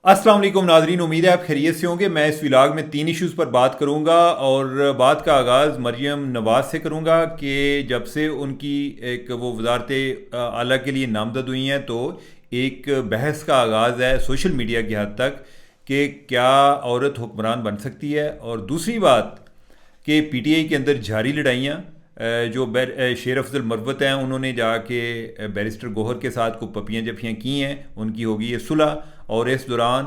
अस्सलाम वालेकुम नाजरीन, उम्मीद है आप खैरियत से होंगे। मैं इस व्लॉग में तीन इश्यूज़ पर बात करूंगा और बात का आगाज़ मरियम नवाज़ से करूंगा कि जब से उनकी एक वो वजारत आला के लिए नामजद हुई हैं तो एक बहस का आगाज़ है सोशल मीडिया की हद तक कि क्या औरत हुक्मरान बन सकती है। और दूसरी बात कि पीटीआई के अंदर जारी लड़ाइयाँ, जो शेर अफजल मरवत हैं उन्होंने जाके बैरिस्टर गोहर के साथ को पपियाँ जफियाँ की हैं, उनकी होगी ये सुलह। और इस दौरान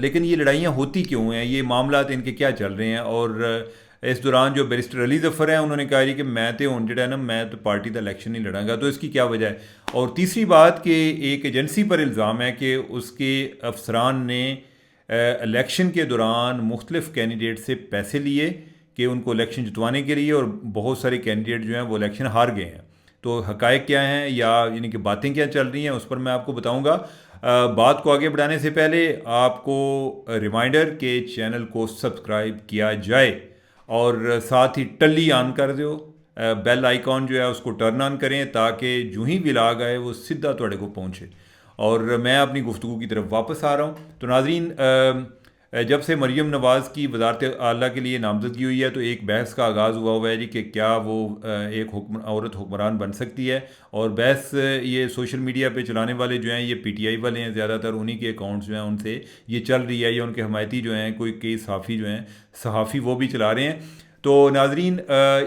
लेकिन ये लड़ाइयाँ होती क्यों हैं, ये मामला इनके क्या चल रहे हैं। और इस दौरान जो बैरिस्टर अली जफ़र हैं उन्होंने कहा कि मैं तो हूँ जड़ा ना मैं तो पार्टी का इलेक्शन नहीं लड़ांगा, तो इसकी क्या वजह है। और तीसरी बात कि एक एजेंसी पर इल्ज़ाम है कि उसके अफसरान ने इलेक्शन के दौरान मुख्तलिफ कैंडिडेट से पैसे लिए कि उनको इलेक्शन जितवाने के लिए, और बहुत सारे कैंडिडेट जो हैं वो इलेक्शन हार गए हैं। तो हकायक क्या हैं या यानी कि बातें क्या चल रही हैं उस पर मैं आपको बताऊंगा। बात को आगे बढ़ाने से पहले आपको रिमाइंडर के चैनल को सब्सक्राइब किया जाए और साथ ही टल्ली ऑन कर दो, बेल आइकॉन जो है उसको टर्न ऑन करें ताकि जो ही व्लॉग आए वो सीधा थोड़े को पहुँचे। और मैं अपनी गुफ्तगू की तरफ वापस आ रहा हूँ। तो नाजरीन, जब से मरियम नवाज़ की वजारत आला के लिए नामजदगी हुई है तो एक बहस का आगाज़ हुआ है जी कि क्या वो एक औरत हुक्मरान बन सकती है। और बहस ये सोशल मीडिया पे चलाने वाले जो हैं ये पीटीआई वाले हैं, ज़्यादातर उन्हीं के अकाउंट्स जो हैं उनसे ये चल रही है, या उनके हमायती जो हैं कोई कई सहाफ़ी जो हैं सहाफ़ी वो भी चला रहे हैं। तो नाजरीन,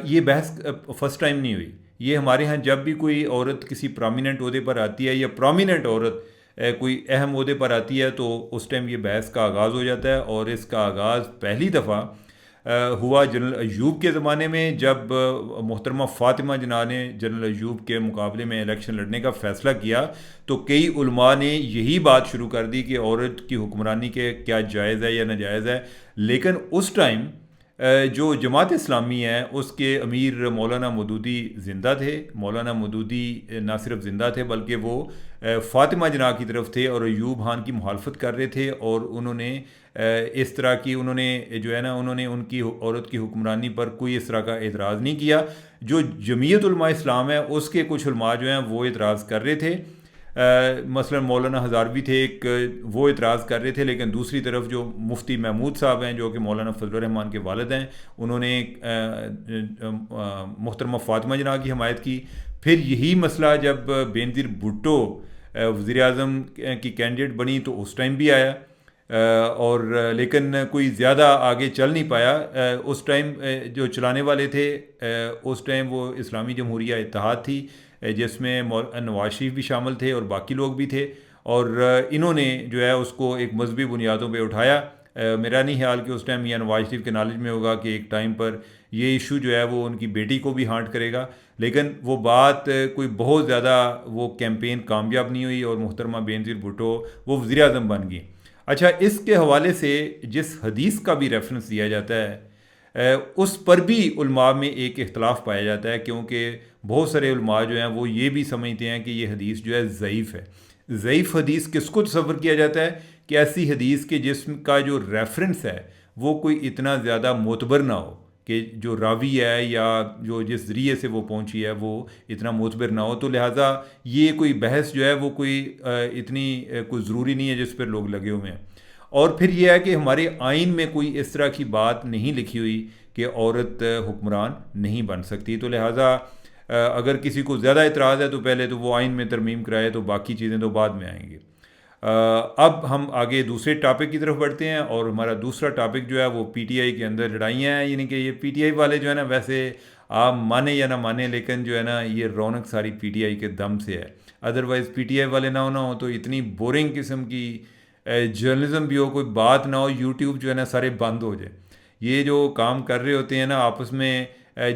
ये बहस फ़र्स्ट टाइम नहीं हुई। ये हमारे यहाँ जब भी कोई औरत किसी प्रोमिनेंट ओहदे पर आती है या प्रोमिनेंट औरत कोई अहम ओहदे पर आती है तो उस टाइम ये बहस का आगाज़ हो जाता है। और इसका आगाज़ पहली दफ़ा हुआ जनरल अयूब के ज़माने में, जब मोहतरमा फ़ातिमा जना ने जनरल अयूब के मुकाबले में इलेक्शन लड़ने का फ़ैसला किया तो कई उलमा ने यही बात शुरू कर दी कि औरत की हुक्मरानी के क्या जायज़ है या नाजायज़ है। लेकिन उस टाइम जो जमात इस्लामी है उसके अमीर मौलाना मदूदी ज़िंदा थे। मौलाना मदूदी ना सिर्फ ज़िंदा थे बल्कि वो फ़ातिमा जना की तरफ थे और अयूब खान की मुखालफत कर रहे थे। और उन्होंने इस तरह की उन्होंने जो है ना उन्होंने उनकी औरत की हुक्मरानी पर कोई इस तरह का एतराज़ नहीं किया। जो जमीयत उलमा इस्लाम है उसके कुछ उलमा जो हैं वो एतराज़ कर रहे थे। मसलन मौलाना हज़ारवी थे एक, वो इतराज़ कर रहे थे। लेकिन दूसरी तरफ जो मुफ्ती महमूद साहब हैं जो कि मौलाना फजल रहमान के वालिद हैं, उन्होंने मोहतरमा फ़ातिमा जना की हमायत की। फिर यही मसला जब बेनज़ीर भुट्टो वज़ीर आज़म की कैंडिडेट बनी तो उस टाइम भी आया, और लेकिन कोई ज़्यादा आगे चल नहीं पाया। उस टाइम जो चलाने वाले थे उस टाइम वो इस्लामी जमहूरिया इत्तेहाद थी, जिसमें नवाज शरीफ भी शामिल थे और बाकी लोग भी थे। और इन्होंने जो है उसको एक मजहबी बुनियादों पे उठाया। मेरा नहीं ख्याल कि उस टाइम मियां नवाज शरीफ के नॉलेज में होगा कि एक टाइम पर ये इशू जो है वो उनकी बेटी को भी हांट करेगा। लेकिन वो बात कोई बहुत ज़्यादा वो कैंपेन कामयाब नहीं हुई और मुहतरमा बेनज़ीर भुट्टो वो वज़ीर आज़म बन गई। अच्छा, इसके हवाले से जिस हदीस का भी रेफरेंस दिया जाता है उस पर भी उलमा में एक इख्तलाफ पाया जाता है, क्योंकि बहुत सारे उलमा जो हैं वो ये भी समझते हैं कि ये हदीस जो है ज़ईफ़ है। ज़ईफ़ हदीस किसको तसव्वुर किया जाता है कि ऐसी हदीस के जिस्म का जो रेफरेंस है वो कोई इतना ज़्यादा मोतबर ना हो, कि जो रावी है या जो जिस ज़रिए से वो पहुंची है वो इतना मोतबर ना हो। तो लिहाजा ये कोई बहस जो है वो कोई इतनी कोई ज़रूरी नहीं है जिस पर लोग लगे हुए हैं। और फिर यह है कि हमारे आइन में कोई इस तरह की बात नहीं लिखी हुई कि औरत हुक्मरान नहीं बन सकती। तो लिहाजा अगर किसी को ज़्यादा इतराज़ है तो पहले तो वो आइन में तरमीम कराए, तो बाकी चीज़ें तो बाद में आएंगी। अब हम आगे दूसरे टॉपिक की तरफ बढ़ते हैं और हमारा दूसरा टॉपिक जो है वो पीटीआई के अंदर लड़ाइयाँ हैं। यानी कि ये पीटीआई वाले जो है ना, वैसे आप माने या ना माने लेकिन जो है ना ये रौनक सारी पीटीआई के दम से है। अदरवाइज़ पीटीआई वाले ना हो तो इतनी बोरिंग किस्म की जर्नलिज्म भी हो, कोई बात ना हो, यूट्यूब जो है ना सारे बंद हो जाए। ये जो काम कर रहे होते हैं ना आपस में,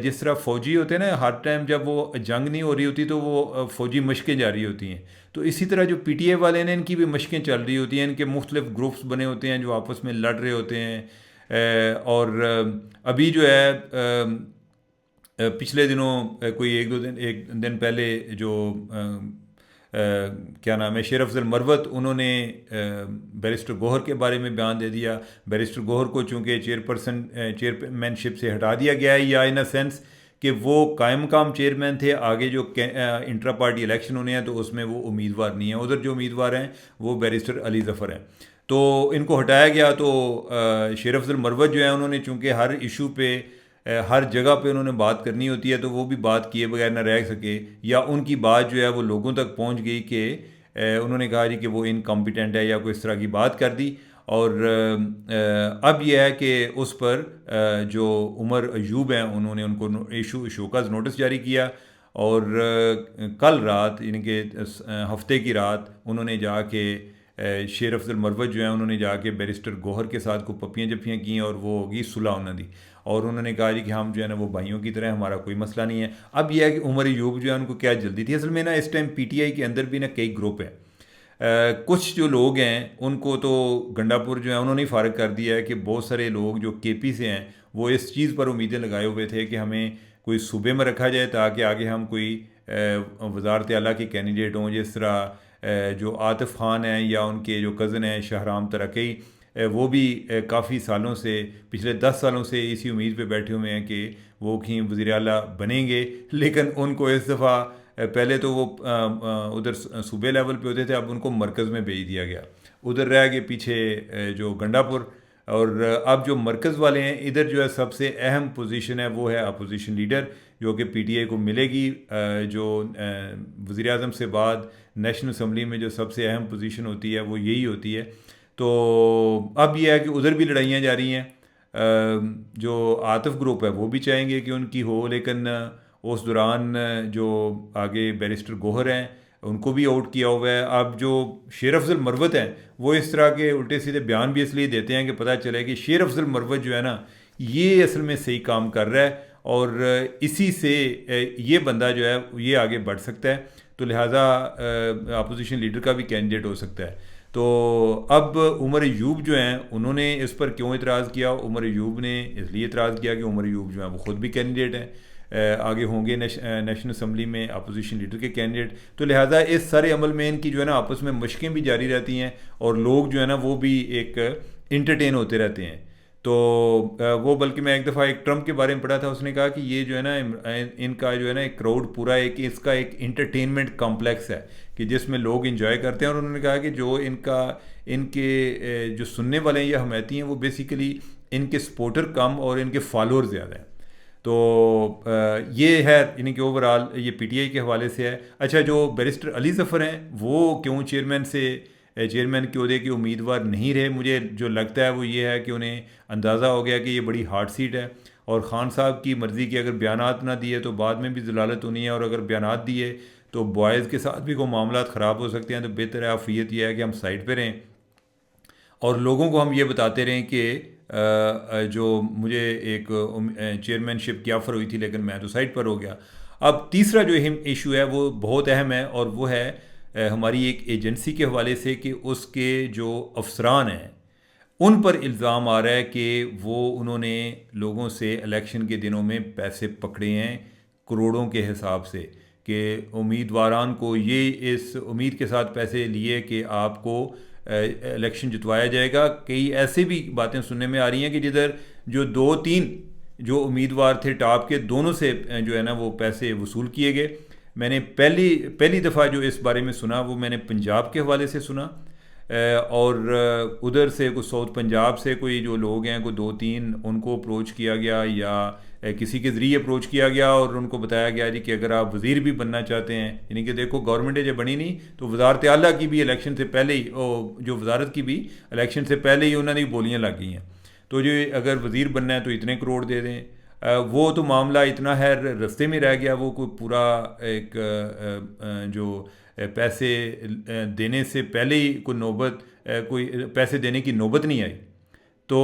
जिस तरह फ़ौजी होते हैं ना, हर टाइम जब वो जंग नहीं हो रही होती तो वो फ़ौजी मशक़ें जारी होती हैं। तो इसी तरह जो पीटीए वाले हैं इनकी भी मशक़ें चल रही होती हैं, इनके मुख्तलिफ ग्रुप्स बने होते हैं जो आपस में लड़ रहे होते हैं। और अभी जो है पिछले दिनों कोई एक दिन पहले जो क्या नाम है शेर अफजल मरवत, उन्होंने बैरिस्टर गोहर के बारे में बयान दे दिया। बैरिस्टर गोहर को चूँकि चेयरमैनशिप से हटा दिया गया है, या इन अ सेंस कि वो कायम मकाम चेयरमैन थे, आगे जो इंट्रा पार्टी इलेक्शन होने हैं तो उसमें वो उम्मीदवार नहीं है। उधर जो उम्मीदवार हैं वो बैरिस्टर अली ज़फ़र हैं, तो इनको हटाया गया। तो शेर अफजल मरवत जो है उन्होंने चूँकि हर इशू पे हर जगह पे उन्होंने बात करनी होती है, तो वो भी बात किए बगैर ना रह सके, या उनकी बात जो है वो लोगों तक पहुंच गई कि उन्होंने कहा जी कि वो इनकम्पिटेंट है या कोई इस तरह की बात कर दी। और अब यह है कि उस पर जो उमर अयूब हैं उन्होंने उनको शोकॉज़ नोटिस जारी किया, और कल रात यानी कि हफ्ते की रात उन्होंने जाके शेर अफजल मरवत जो है उन्होंने जाके बैरिस्टर गौहर के साथ को पप्पियाँ जप्पियाँ की, और वो होगी सुलह उन्होंने दी, और उन्होंने कहा जी कि हम जो है ना वो भाइयों की तरह, हमारा कोई मसला नहीं है। अब यह है कि उमर अयूब जो है उनको क्या जल्दी थी, असल में ना इस टाइम पीटीआई के अंदर भी ना कई ग्रुप है। कुछ जो लोग हैं उनको तो गंडापुर जो है उन्होंने ही फारग कर दिया है, कि बहुत सारे लोग जो केपी से हैं वो इस चीज़ पर उम्मीदें लगाए हुए थे कि हमें कोई सूबे में रखा जाए ताकि आगे हम कोई वजारत आला के कैंडिडेट हों, जिस तरह जो आतिफ खान हैं या उनके जो कज़न हैं शाहराम तरक़ई, वो भी काफ़ी सालों से, पिछले 10 सालों से इसी उम्मीद पे बैठे हुए हैं कि वो कहीं वज़ीर आला बनेंगे। लेकिन उनको इस दफ़ा पहले तो वो उधर सूबे लेवल पे होते थे, अब उनको मरकज़ में भेज दिया गया, उधर रह गए पीछे जो गंडापुर। और अब जो मरकज़ वाले हैं इधर जो है सबसे अहम पोजीशन है वो है अपोजिशन लीडर, जो कि पीटीआई को मिलेगी। जो वज़ीर आज़म से बाद नेशनल असम्बली में जो सबसे अहम पोजीशन होती है वो यही होती है। तो अब यह है कि उधर भी लड़ाइयाँ जा रही हैं। जो आतिफ ग्रुप है वो भी चाहेंगे कि उनकी हो, लेकिन उस दौरान जो आगे बैरिस्टर गौहर हैं उनको भी आउट किया हुआ है। अब जो शेर अफजल मरवत हैं वो इस तरह के उल्टे सीधे बयान भी इसलिए देते हैं कि पता चले कि शेर अफजल मरवत जो है ना ये असल में सही काम कर रहा है, और इसी से ये बंदा जो है ये आगे बढ़ सकता है, तो लिहाजा अपोजिशन लीडर का भी कैंडिडेट हो सकता है। तो अब उमर अयूब जो हैं उन्होंने इस पर क्यों इतराज़ किया? उमर अयूब ने इसलिए इतराज़ किया कि उमर अयूब जो है वो ख़ुद भी कैंडिडेट हैं, आगे होंगे नेशनल असम्बली में अपोजिशन लीडर के कैंडिडेट, तो लिहाजा इस सारे अमल में इनकी जो है ना आपस में मशकें भी जारी रहती हैं, और लोग जो है ना वो भी एक इंटरटेन होते रहते हैं। तो वो बल्कि मैं एक दफ़ा एक ट्रम्प के बारे में पढ़ा था, उसने कहा कि ये जो है ना इनका जो है ना एक क्राउड पूरा एक इसका एक इंटरटेनमेंट कॉम्प्लेक्स है कि जिसमें लोग इंजॉय करते हैं। और उन्होंने कहा कि जो इनके जो सुनने वाले हैं या हमायती हैं वो बेसिकली इनके सपोर्टर कम और इनके फॉलोअर ज़्यादा हैं। तो ये है यानी कि ओवरऑल ये पीटीआई के हवाले से है। अच्छा, जो बैरिस्टर अली ज़फ़र हैं वो क्यों चेयरमैन के ओहदे के उम्मीदवार नहीं रहे? मुझे जो लगता है वो ये है कि उन्हें अंदाज़ा हो गया कि ये बड़ी हार्ड सीट है, और ख़ान साहब की मर्ज़ी की अगर बयानात ना दिए तो बाद में भी ज़लालत होनी है, और अगर बयानात दिए तो बॉयज़ के साथ भी कोई मामला ख़राब हो सकते हैं। तो बेहतर है आफियत यह है कि हम साइड पर रहें और लोगों को हम ये बताते रहें कि जो मुझे एक चेयरमैनशिप की ऑफ़र हुई थी लेकिन मैं तो साइड पर हो गया। अब तीसरा जो अहम इशू है वो बहुत अहम है, और वो है हमारी एक एजेंसी के हवाले से कि उसके जो अफसरान हैं उन पर इल्ज़ाम आ रहा है कि उन्होंने लोगों से इलेक्शन के दिनों में पैसे पकड़े हैं करोड़ों के हिसाब से, कि उम्मीदवारान को ये इस उम्मीद के साथ पैसे लिए कि आपको इलेक्शन जितवाया जाएगा। कई ऐसे भी बातें सुनने में आ रही हैं कि जिधर जो 2-3 जो उम्मीदवार थे टॉप के, दोनों से जो है ना वो पैसे वसूल किए गए। मैंने पहली दफ़ा जो इस बारे में सुना वो मैंने पंजाब के हवाले से सुना, और उधर से कुछ साउथ पंजाब से कोई जो लोग हैं, कोई 2-3 उनको अप्रोच किया गया या किसी के ज़रिए अप्रोच किया गया, और उनको बताया गया जी कि अगर आप वज़ीर भी बनना चाहते हैं, यानी कि देखो गवर्नमेंट जब बनी नहीं तो वजारत आला की भी इलेक्शन से पहले ही, जो वजारत की भी इलेक्शन से पहले ही उन्होंने बोलियाँ लग गई हैं, तो जो अगर वज़ीर बनना है तो इतने करोड़ दे दें। वो तो मामला इतना है रास्ते में रह गया, वो कोई पूरा एक जो पैसे देने से पहले ही कोई पैसे देने की नौबत नहीं आई, तो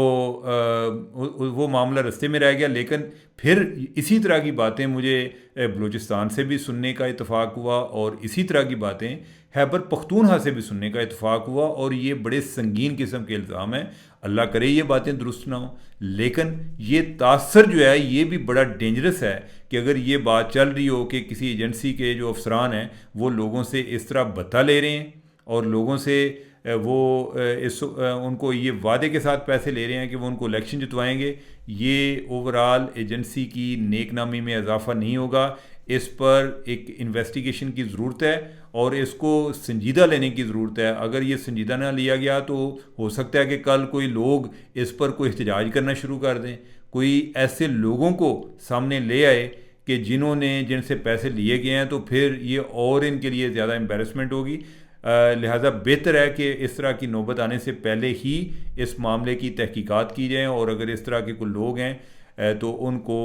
वो मामला रास्ते में रह गया। लेकिन फिर इसी तरह की बातें मुझे बलूचिस्तान से भी सुनने का इत्तेफाक हुआ, और इसी तरह की बातें खैबर पख्तूनख्वा से भी सुनने का इत्तेफाक हुआ, और ये बड़े संगीन किस्म के इल्ज़ाम हैं। अल्लाह करे ये बातें दुरुस्त ना हो, लेकिन ये तासर जो है ये भी बड़ा डेंजरस है कि अगर ये बात चल रही हो कि किसी एजेंसी के जो अफसरान हैं वो लोगों से इस तरह बता ले रहे हैं और लोगों से उनको ये वादे के साथ पैसे ले रहे हैं कि वो उनको इलेक्शन जितवाएंगे, ये ओवरऑल एजेंसी की नेक नामी में इजाफा नहीं होगा। इस पर एक इन्वेस्टिगेशन की ज़रूरत है और इसको संजीदा लेने की ज़रूरत है। अगर ये संजीदा ना लिया गया तो हो सकता है कि कल कोई लोग इस पर कोई एहतजाज करना शुरू कर दें, कोई ऐसे लोगों को सामने ले आए कि जिनसे पैसे लिए गए हैं, तो फिर ये और इनके लिए ज़्यादा एम्बेरसमेंट होगी। लिहाजा बेहतर है कि इस तरह की नौबत आने से पहले ही इस मामले की तहकीकात की जाए, और अगर इस तरह के कोई लोग हैं तो उनको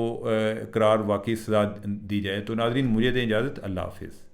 करार वाकई सज़ा दी जाए। तो नाज़रीन, मुझे दें इजाज़त। अल्लाह हाफ़िज़।